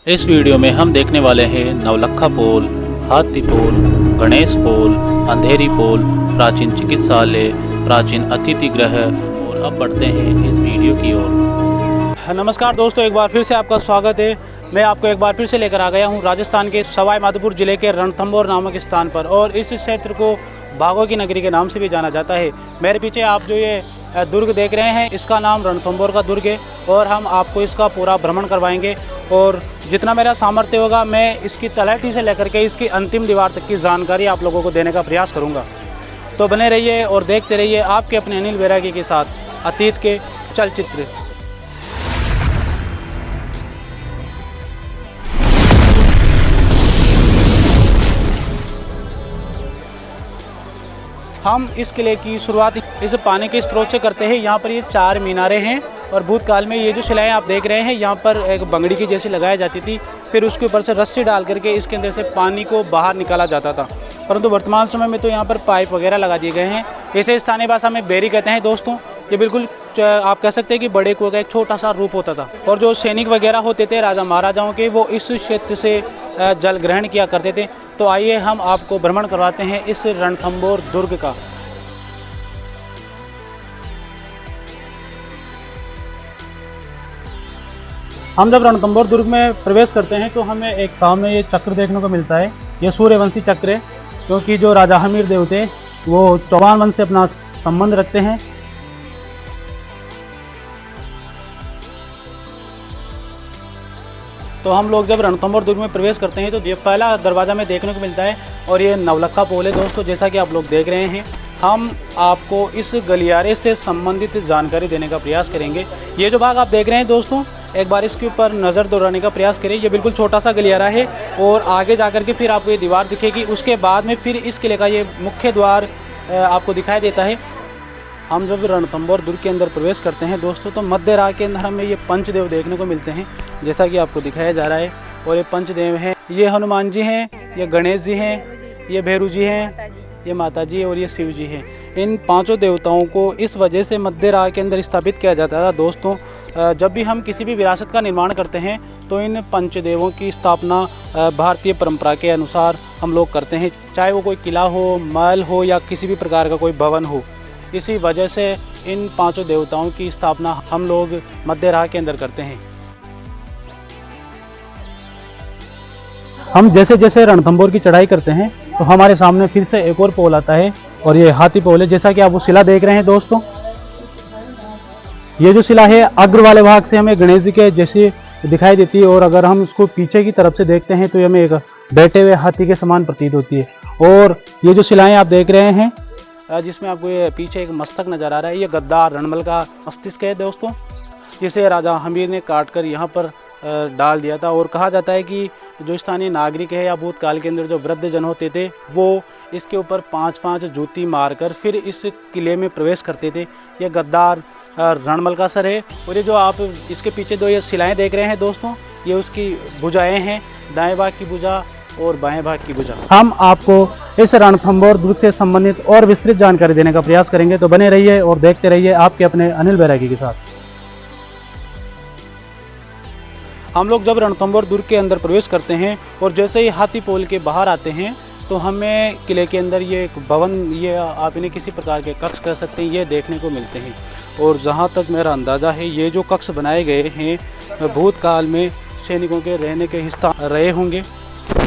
इस वीडियो में हम देखने वाले हैं नवलखा पोल, हाथी पोल, गणेश पोल, अंधेरी पोल, प्राचीन चिकित्सालय, प्राचीन अतिथि गृह। और अब बढ़ते हैं इस वीडियो की ओर। नमस्कार दोस्तों, एक बार फिर से आपका स्वागत है। मैं आपको एक बार फिर से लेकर आ गया हूं राजस्थान के सवाई माधोपुर जिले के रणथंभौर नामक स्थान पर, और इस क्षेत्र को बाघों की नगरी के नाम से भी जाना जाता है। मेरे पीछे आप जो ये दुर्ग देख रहे हैं, इसका नाम रणथंभौर का दुर्ग है, और हम आपको इसका पूरा भ्रमण करवाएंगे। और जितना मेरा सामर्थ्य होगा, मैं इसकी तलहटी से लेकर के इसकी अंतिम दीवार तक की जानकारी आप लोगों को देने का प्रयास करूंगा। तो बने रहिए और देखते रहिए आपके अपने अनिल बैरागी के साथ अतीत के चलचित्र। हम इस किले की शुरुआत इस पानी के स्रोत से करते हैं। यहाँ पर ये 4 मीनारें हैं, और भूतकाल में ये जो शिलाएं आप देख रहे हैं, यहाँ पर एक बंगड़ी की जैसी लगाई जाती थी, फिर उसके ऊपर से रस्सी डाल करके इसके अंदर से पानी को बाहर निकाला जाता था। परंतु वर्तमान समय में तो यहाँ पर पाइप वगैरह लगा दिए गए हैं। इसे स्थानीय भाषा में बेरी कहते हैं दोस्तों। ये बिल्कुल आप कह सकते हैं कि बड़े कुएं का एक छोटा सा रूप होता था, और जो सैनिक वगैरह होते थे राजा महाराजाओं के, वो इस क्षेत्र से जल ग्रहण किया करते थे। तो आइए हम आपको भ्रमण करवाते हैं इस रणथंभौर दुर्ग का। हम जब रणथंभौर दुर्ग में प्रवेश करते हैं तो हमें एक सामने ये चक्र देखने को मिलता है। ये सूर्यवंशी चक्र है, क्योंकि जो राजा हमीर देव थे वो चौहान वंश से अपना संबंध रखते हैं। तो हम लोग जब रणथंभौर दुर्ग में प्रवेश करते हैं तो ये पहला दरवाज़ा में देखने को मिलता है, और ये नवलखा पोल है दोस्तों। जैसा कि आप लोग देख रहे हैं, हम आपको इस गलियारे से संबंधित जानकारी देने का प्रयास करेंगे। ये जो भाग आप देख रहे हैं दोस्तों, एक बार इसके ऊपर नज़र दौड़ाने का प्रयास करें। ये बिल्कुल छोटा सा गलियारा है, और आगे जाकर के फिर आपको ये दीवार दिखेगी। उसके बाद में फिर इस किले का ये मुख्य द्वार आपको दिखाई देता है। हम जब रणथंभौर दुर्ग के अंदर प्रवेश करते हैं दोस्तों, तो मध्य राह के अंदर हमें ये पंचदेव देखने को मिलते हैं, जैसा कि आपको दिखाया जा रहा है। और ये पंचदेव हैं, ये हनुमान जी हैं, ये गणेश जी हैं, ये भैरू जी हैं, ये माता जी और ये शिव जी हैं। इन 5 देवताओं को इस वजह से मध्य राह के अंदर स्थापित किया जाता था दोस्तों। जब भी हम किसी भी विरासत का निर्माण करते हैं तो इन पंचदेवों की स्थापना भारतीय परंपरा के अनुसार हम लोग करते हैं, चाहे वो कोई किला हो, महल हो, या किसी भी प्रकार का कोई भवन हो। इसी वजह से इन 5 देवताओं की स्थापना हम लोग मध्य राह के अंदर करते हैं। हम जैसे जैसे रणथंभौर की चढ़ाई करते हैं तो हमारे सामने फिर से एक और पोल आता है, और ये हाथी पोल है। जैसा कि आप वो शिला देख रहे हैं दोस्तों, ये जो शिला है अग्र वाले भाग से हमें गणेश जी के जैसी दिखाई देती है, और अगर हम उसको पीछे की तरफ से देखते हैं तो हमें एक बैठे हुए हाथी के समान प्रतीत होती है। और ये जो शिलाएं आप देख रहे हैं, जिसमें आपको ये पीछे एक मस्तक नजर आ रहा है, ये गद्दार रणमल का मस्तिष्क है दोस्तों, जिसे राजा हमीर ने काट कर यहाँ पर डाल दिया था। और कहा जाता है कि जो स्थानीय नागरिक है या भूतकाल के अंदर जो वृद्ध जन होते थे, वो इसके ऊपर 5-5 जूती मारकर फिर इस किले में प्रवेश करते थे। ये गद्दार रणमल का सर है, और ये जो आप इसके पीछे दो ये शिलाएं देख रहे हैं दोस्तों, ये उसकी भुजाएं हैं, दाएं भाग की भुजा और बाएं भाग की भुजा। हम आपको इस रणथंभौर दुर्ग से संबंधित और विस्तृत जानकारी देने का प्रयास करेंगे। तो बने रहिए और देखते रहिए आपके अपने अनिल बैरागी के साथ। हम लोग जब रणथंभौर दुर्ग के अंदर प्रवेश करते हैं और जैसे ही हाथी पोल के बाहर आते हैं, तो हमें किले के अंदर ये एक भवन, ये आप इन्हें किसी प्रकार के कक्ष कह सकते हैं, ये देखने को मिलते हैं। और जहाँ तक मेरा अंदाज़ा है, ये जो कक्ष बनाए गए हैं भूतकाल में सैनिकों के रहने के हिस्सा रहे होंगे।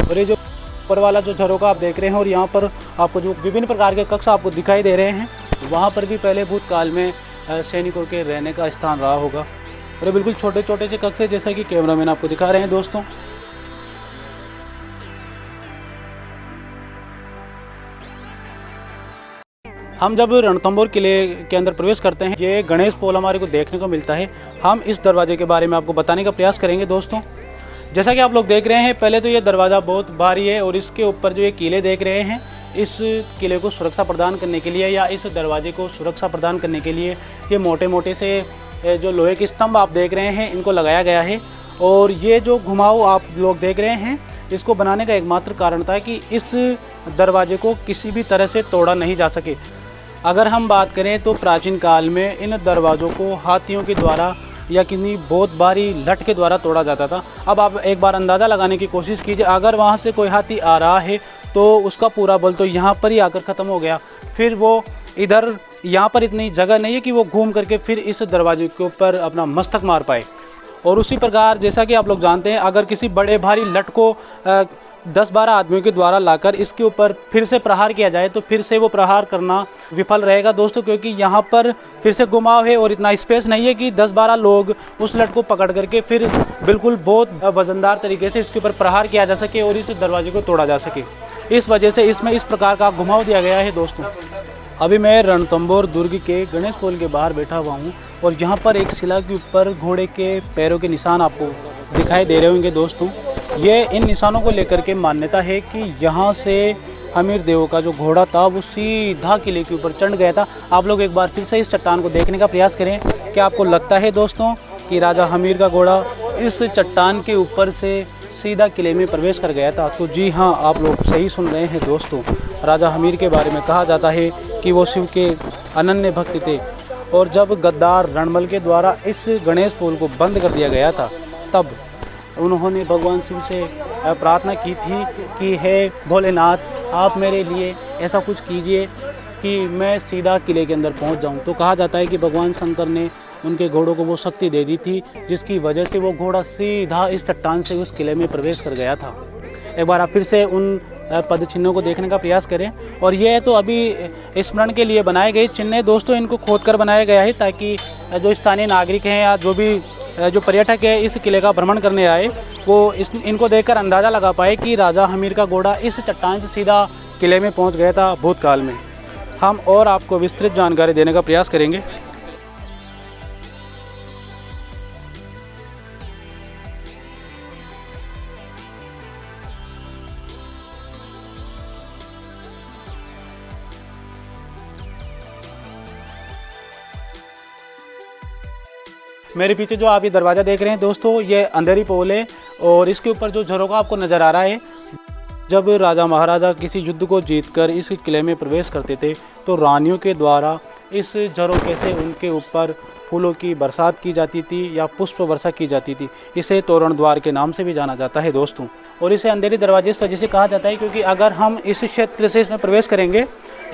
और ये जो ऊपर वाला जो झरोका आप देख रहे हैं, और यहाँ पर आपको जो विभिन्न प्रकार के कक्ष आपको दिखाई दे रहे हैं, वहाँ पर भी पहले भूतकाल में सैनिकों के रहने का स्थान रहा होगा। और ये बिल्कुल छोटे छोटे से कक्ष है, जैसा कि कैमरामैन आपको दिखा रहे हैं दोस्तों। हम जब रणथंभौर किले के अंदर प्रवेश करते हैं, ये गणेश पोल हमारे को देखने को मिलता है। हम इस दरवाजे के बारे में आपको बताने का प्रयास करेंगे दोस्तों। जैसा कि आप लोग देख रहे हैं, पहले तो ये दरवाज़ा बहुत भारी है, और इसके ऊपर जो ये किले देख रहे हैं, इस किले को सुरक्षा प्रदान करने के लिए या इस दरवाजे को सुरक्षा प्रदान करने के लिए ये मोटे मोटे से जो लोहे के स्तंभ आप देख रहे हैं, इनको लगाया गया है। और ये जो घुमाव आप लोग देख रहे हैं, इसको बनाने का एकमात्र कारण था कि इस दरवाजे को किसी भी तरह से तोड़ा नहीं जा सके। अगर हम बात करें तो प्राचीन काल में इन दरवाज़ों को हाथियों के द्वारा या किन्हीं बहुत भारी लठ के द्वारा तोड़ा जाता था। अब आप एक बार अंदाज़ा लगाने की कोशिश कीजिए, अगर वहाँ से कोई हाथी आ रहा है तो उसका पूरा बल तो यहाँ पर ही आकर ख़त्म हो गया। फिर वो इधर यहाँ पर इतनी जगह नहीं है कि वो घूम करके फिर इस दरवाजे के ऊपर अपना मस्तक मार पाए। और उसी प्रकार जैसा कि आप लोग जानते हैं, अगर किसी बड़े भारी लठ को 10-12 आदमियों के द्वारा लाकर इसके ऊपर फिर से प्रहार किया जाए तो फिर से वो प्रहार करना विफल रहेगा दोस्तों, क्योंकि यहाँ पर फिर से घुमाव है और इतना स्पेस नहीं है कि 10-12 लोग उस लठ को पकड़ करके फिर बिल्कुल बहुत वजनदार तरीके से इसके ऊपर प्रहार किया जा सके और इस दरवाजे को तोड़ा जा सके। इस वजह से इसमें इस प्रकार का घुमाव दिया गया है दोस्तों। अभी मैं रणथंभौर दुर्ग के गणेश पोल के बाहर बैठा हुआ हूँ और यहाँ पर एक शिला के ऊपर घोड़े के पैरों के निशान आपको दिखाई दे रहे होंगे दोस्तों। ये इन निशानों को लेकर के मान्यता है कि यहाँ से हमीर देव का जो घोड़ा था वो सीधा किले के ऊपर चढ़ गया था। आप लोग एक बार फिर से इस चट्टान को देखने का प्रयास करें। क्या आपको लगता है दोस्तों कि राजा हमीर का घोड़ा इस चट्टान के ऊपर से सीधा किले में प्रवेश कर गया था? तो जी हाँ, आप लोग सही सुन रहे हैं दोस्तों। राजा हमीर के बारे में कहा जाता है कि वो शिव के अनन्य भक्त थे और जब गद्दार रणमल के द्वारा इस गणेश पोल को बंद कर दिया गया था तब उन्होंने भगवान शिव से प्रार्थना की थी कि हे भोलेनाथ, आप मेरे लिए ऐसा कुछ कीजिए कि मैं सीधा किले के अंदर पहुंच जाऊं। तो कहा जाता है कि भगवान शंकर ने उनके घोड़ों को वो शक्ति दे दी थी जिसकी वजह से वो घोड़ा सीधा इस चट्टान से उस किले में प्रवेश कर गया था। एक बार आप फिर से उन पद चिन्हों को देखने का प्रयास करें। और ये तो अभी स्मरण के लिए बनाए गए चिन्ह हैं दोस्तों, इनको खोद कर बनाया गया है ताकि जो स्थानीय नागरिक हैं या जो पर्यटक है इस किले का भ्रमण करने आए वो इनको देखकर अंदाज़ा लगा पाए कि राजा हमीर का घोड़ा इस चट्टान से सीधा किले में पहुंच गया था भूतकाल में। हम और आपको विस्तृत जानकारी देने का प्रयास करेंगे। मेरे पीछे जो आप ये दरवाज़ा देख रहे हैं दोस्तों, ये अंधेरी पोल है और इसके ऊपर जो झरोखा आपको नज़र आ रहा है, जब राजा महाराजा किसी युद्ध को जीतकर इस किले में प्रवेश करते थे तो रानियों के द्वारा इस झरोखे से उनके ऊपर फूलों की बरसात की जाती थी या पुष्प वर्षा की जाती थी। इसे तोरण द्वार के नाम से भी जाना जाता है दोस्तों। और इसे अंधेरी दरवाजे इस वजह से कहा जाता है क्योंकि अगर हम इस क्षेत्र से इसमें प्रवेश करेंगे,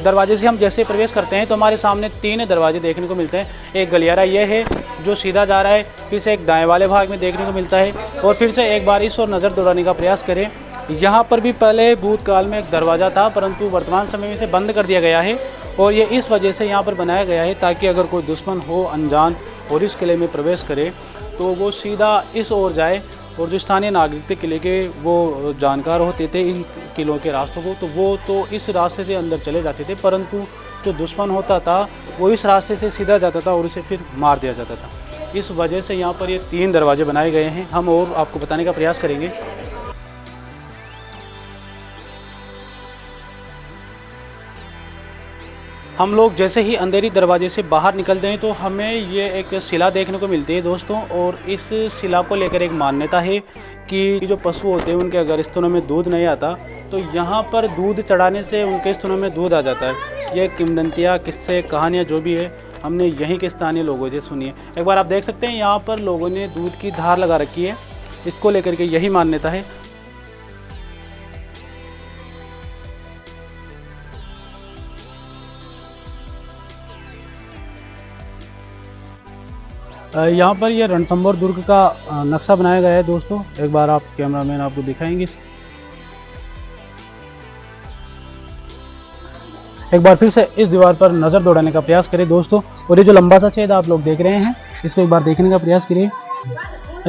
दरवाजे से हम जैसे प्रवेश करते हैं तो हमारे सामने 3 दरवाजे देखने को मिलते हैं। एक गलियारा ये है जो सीधा जा रहा है, फिर से एक दाएँ वाले भाग में देखने को मिलता है और फिर से एक बार इस और नज़र दौड़ाने का प्रयास करें। यहाँ पर भी पहले भूतकाल में एक दरवाज़ा था परंतु वर्तमान समय में इसे बंद कर दिया गया है और ये इस वजह से यहाँ पर बनाया गया है ताकि अगर कोई दुश्मन हो अनजान और इस किले में प्रवेश करे तो वो सीधा इस ओर जाए। और जो स्थानीय नागरिक थे किले के, वो जानकार होते थे इन किलों के रास्तों को, तो वो तो इस रास्ते से अंदर चले जाते थे, परंतु जो दुश्मन होता था वो इस रास्ते से सीधा जाता था और उसे फिर मार दिया जाता था। इस वजह से यहाँ पर ये 3 दरवाजे बनाए गए हैं। हम और आपको बताने का प्रयास करेंगे। हम लोग जैसे ही अंधेरी दरवाजे से बाहर निकलते हैं तो हमें ये एक शिला देखने को मिलती है दोस्तों। और इस शिला को लेकर एक मान्यता है कि जो पशु होते हैं उनके अगर स्तनों में दूध नहीं आता तो यहाँ पर दूध चढ़ाने से उनके स्तनों में दूध आ जाता है। ये किंवदंतियाँ, किस्से, कहानियाँ जो भी है हमने यहीं के स्थानीय लोगों से सुनी है। एक बार आप देख सकते हैं यहाँ पर लोगों ने दूध की धार लगा रखी है, इसको लेकर के यही मान्यता है। यहाँ पर ये रणथंभौर दुर्ग का नक्शा बनाया गया है दोस्तों। एक बार आप कैमरामैन आपको दिखाएंगे। एक बार फिर से इस दीवार पर नज़र दौड़ाने का प्रयास करें दोस्तों। और ये जो लंबा सा छेद आप लोग देख रहे हैं इसको एक बार देखने का प्रयास करिए।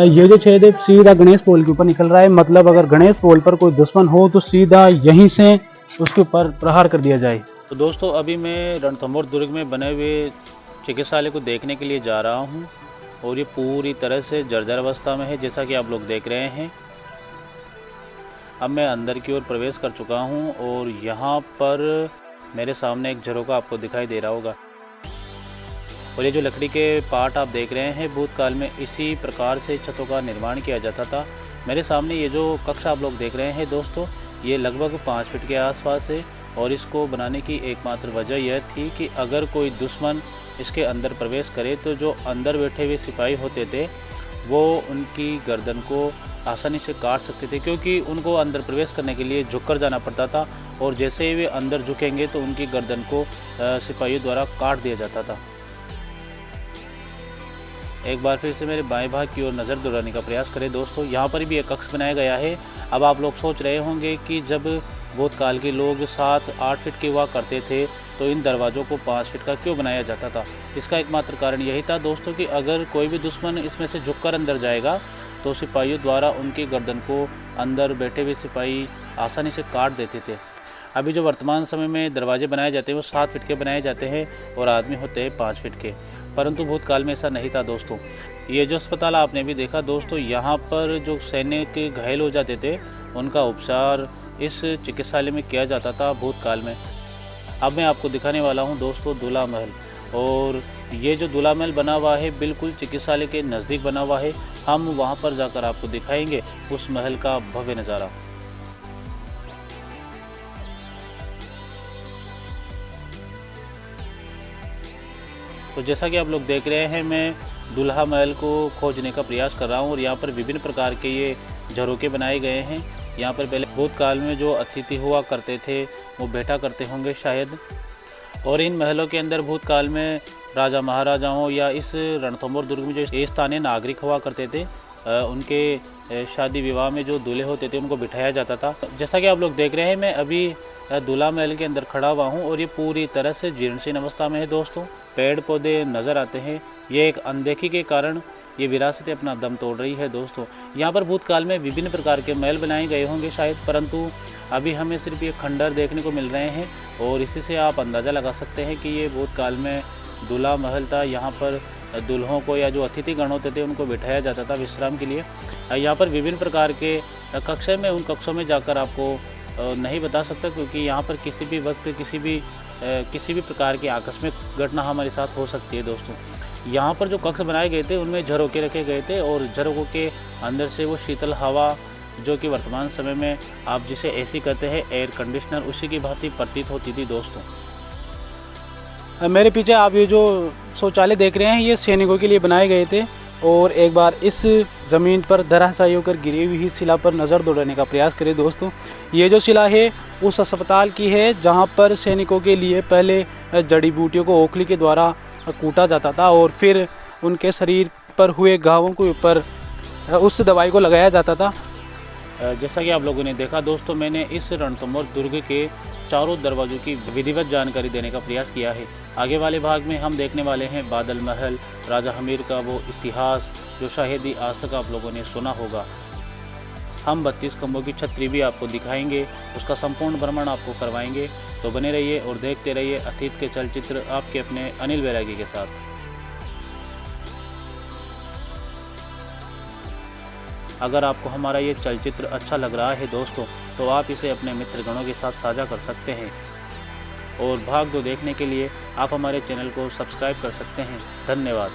ये जो छेद है सीधा गणेश पोल के ऊपर निकल रहा है, मतलब अगर गणेश पोल पर कोई दुश्मन हो तो सीधा यहीं से उसके ऊपर प्रहार कर दिया जाए। तो दोस्तों अभी मैं रणथंभौर दुर्ग में बने हुए चिकित्सालय को देखने के लिए जा रहा हूँ और ये पूरी तरह से जर्जर अवस्था में है, जैसा कि आप लोग देख रहे हैं। अब मैं अंदर की ओर प्रवेश कर चुका हूँ और यहाँ पर मेरे सामने एक झरोखा आपको दिखाई दे रहा होगा। और ये जो लकड़ी के पार्ट आप देख रहे हैं, भूतकाल में इसी प्रकार से छतों का निर्माण किया जाता था। मेरे सामने ये जो कक्ष आप लोग देख रहे हैं दोस्तों, ये लगभग 5 फीट के आसपास है और इसको बनाने की एकमात्र वजह यह थी कि अगर कोई दुश्मन इसके अंदर प्रवेश करे तो जो अंदर बैठे हुए सिपाही होते थे वो उनकी गर्दन को आसानी से काट सकते थे, क्योंकि उनको अंदर प्रवेश करने के लिए झुककर जाना पड़ता था और जैसे ही वे अंदर झुकेंगे तो उनकी गर्दन को सिपाहियों द्वारा काट दिया जाता था। एक बार फिर से मेरे बाएं भाग की ओर नज़र दौड़ाने का प्रयास करें दोस्तों। यहाँ पर भी एक कक्ष बनाया गया है। अब आप लोग सोच रहे होंगे कि जब भूतकाल के लोग 7-8 फीट के हुआ करते थे तो इन दरवाज़ों को 5 फीट का क्यों बनाया जाता था। इसका एकमात्र कारण यही था दोस्तों कि अगर कोई भी दुश्मन इसमें से झुककर अंदर जाएगा तो सिपाहियों द्वारा उनकी गर्दन को अंदर बैठे हुए सिपाही आसानी से काट देते थे। अभी जो वर्तमान समय में दरवाजे बनाए जाते हैं वो 7 फीट के बनाए जाते हैं और आदमी होते हैं 5 फीट के, परंतु भूतकाल में ऐसा नहीं था दोस्तों। ये जो अस्पताल आपने भी देखा दोस्तों, यहाँ पर जो सैनिक घायल हो जाते थे उनका उपचार इस चिकित्सालय में किया जाता था भूतकाल में। अब मैं आपको दिखाने वाला हूँ दोस्तों दूल्हा महल, और ये जो दूल्हा महल बना हुआ है बिल्कुल चिकित्सालय के नज़दीक बना हुआ है। हम वहाँ पर जाकर आपको दिखाएंगे उस महल का भव्य नज़ारा। तो जैसा कि आप लोग देख रहे हैं, मैं दूल्हा महल को खोजने का प्रयास कर रहा हूँ और यहाँ पर विभिन्न प्रकार के ये झरोके बनाए गए हैं। यहाँ पर पहले भूतकाल में जो अतिथि हुआ करते थे वो बैठा करते होंगे शायद, और इन महलों के अंदर भूतकाल में राजा महाराजाओं या इस रणथंभौर दुर्ग में जो स्थानीय नागरिक हुआ करते थे उनके शादी विवाह में जो दूल्हे होते थे उनको बिठाया जाता था। जैसा कि आप लोग देख रहे हैं, मैं अभी दूल्हा महल के अंदर खड़ा हुआ हूँ और ये पूरी तरह से जीर्णशीर्ण अवस्था में है दोस्तों। पेड़ पौधे नज़र आते हैं, ये एक अनदेखी के कारण ये विरासतें अपना दम तोड़ रही है दोस्तों। यहाँ पर भूतकाल में विभिन्न प्रकार के महल बनाए गए होंगे शायद, परंतु अभी हमें सिर्फ ये खंडर देखने को मिल रहे हैं और इसी से आप अंदाज़ा लगा सकते हैं कि ये भूतकाल में दूल्हा महल था। यहाँ पर दुल्हों को या जो अतिथिगण होते थे उनको बिठाया जाता था विश्राम के लिए। यहाँ पर विभिन्न प्रकार के कक्ष में, उन कक्षों में जाकर आपको नहीं बता सकता, क्योंकि यहाँ पर किसी भी वक्त किसी भी प्रकार की आकस्मिक घटना हमारे साथ हो सकती है दोस्तों। यहाँ पर जो कक्ष बनाए गए थे उनमें झरोके रखे गए थे और झरोकों के अंदर से वो शीतल हवा, जो कि वर्तमान समय में आप जिसे एसी कहते हैं, एयर कंडीशनर, उसी की भांति प्रतीत होती थी दोस्तों। मेरे पीछे आप ये जो शौचालय देख रहे हैं ये सैनिकों के लिए बनाए गए थे, और एक बार इस ज़मीन पर धराशायी होकर गिरी हुई शिला पर नज़र दौड़ाने का प्रयास करें दोस्तों। ये जो शिला है उस अस्पताल की है जहाँ पर सैनिकों के लिए पहले जड़ी बूटियों को ओखली के द्वारा कूटा जाता था और फिर उनके शरीर पर हुए घावों के ऊपर उस दवाई को लगाया जाता था। जैसा कि आप लोगों ने देखा दोस्तों, मैंने इस रणथंभौर दुर्ग के चारों दरवाज़ों की विधिवत जानकारी देने का प्रयास किया है। आगे वाले भाग में हम देखने वाले हैं बादल महल, राजा हमीर का वो इतिहास जो शायद ही आज तक आप लोगों ने सुना होगा। हम 32 खंभों की छतरी भी आपको दिखाएंगे, उसका संपूर्ण भ्रमण आपको करवाएंगे। तो बने रहिए और देखते रहिए अतीत के चलचित्र आपके अपने अनिल बैरागी के साथ। अगर आपको हमारा ये चलचित्र अच्छा लग रहा है दोस्तों तो आप इसे अपने मित्रगणों के साथ साझा कर सकते हैं, और भाग 2 देखने के लिए आप हमारे चैनल को सब्सक्राइब कर सकते हैं। धन्यवाद।